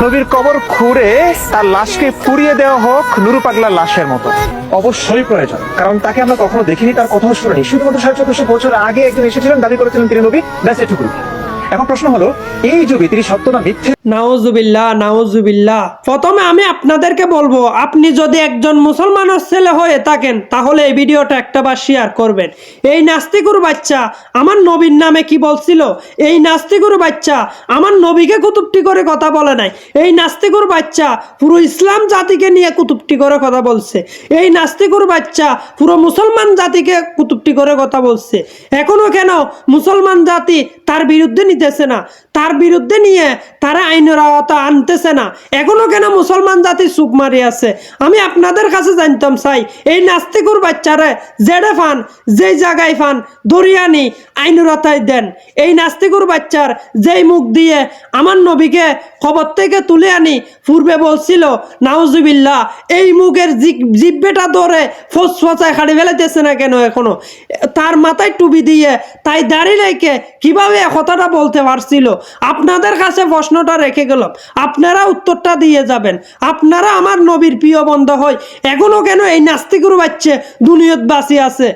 নবীর কবর খুঁড়ে তার লাশকে পুড়িয়ে দেওয়া হোক নুরু পাগলার লাশের মতো। অবশ্যই প্রয়োজন, কারণ তাকে আমরা কখনো দেখিনি, তার কথাও শুনিনি। শুধুমাত্র 1450 বছর আগে একজন এসেছিলেন, দাবি করেছিলেন তিনি নবী, ব্যাস এটুকুই। এখন প্রশ্ন হলো, এই যুগে তিনি সত্য না মিথ্যে? নাউজুবিল্লাহ নাউজুবিল্লাহ। প্রথমে আমি আপনাদেরকে বলবো, আপনি যদি একজন মুসলমানের ছেলে হয়ে থাকেন তাহলে এই ভিডিওটা একটাবার শেয়ার করবেন। এই নাস্তিকুর বাচ্চা আমার নবীর নামে কি বলছিল? এই নাস্তিকুর বাচ্চা আমার নবীকে কুতুবটি করে কথা বলে নাই। এই নাস্তিকুর বাচ্চা পুরো ইসলাম জাতিকে নিয়ে কুতুবটি করে কথা বলছে। এই নাস্তিকুর বাচ্চা পুরো মুসলমান জাতিকে কুতুবটি করে কথা বলছে। এখনো কেন মুসলমান জাতি তার বিরুদ্ধে নিতেছে না? তার বিরুদ্ধে নিয়ে তারা আইনের আওতা আনতেছে না। এখনো কেন মুসলমান জাতি চুপ মারি আছে? আমি আপনাদের কাছে জানতাম চাই, এই নাস্তিকুর বাচ্চারে জেডে ফান, যেই জায়গায় ফান দরিয়ানি আইনের আওতায় দেন। এই নাস্তিকুর বাচ্চার যেই মুখ দিয়ে আমার নবীকে খবর থেকে তুলে আনি পূর্বে বলছিল নাউজুবিল্লাহ, এই মুখের জিব্বেটা ধরে ফসফসায় খাড়ি ফেলাইতেছে না কেন এখনো? তার মাথায় টুপি দিয়ে তাই দাঁড়িয়ে রেখে কিভাবে কথাটা বলতে পারছিল? আপনাদের কাছে প্রশ্নটা রেখে গেলাম, আপনারা উত্তরটা দিয়ে যাবেন। আপনারা আমার নবীর প্রিয় বন্ধু হয়, এখনো কেন এই নাস্তিকুর বাচ্চা দুনিয়াত বাঁচি আছে?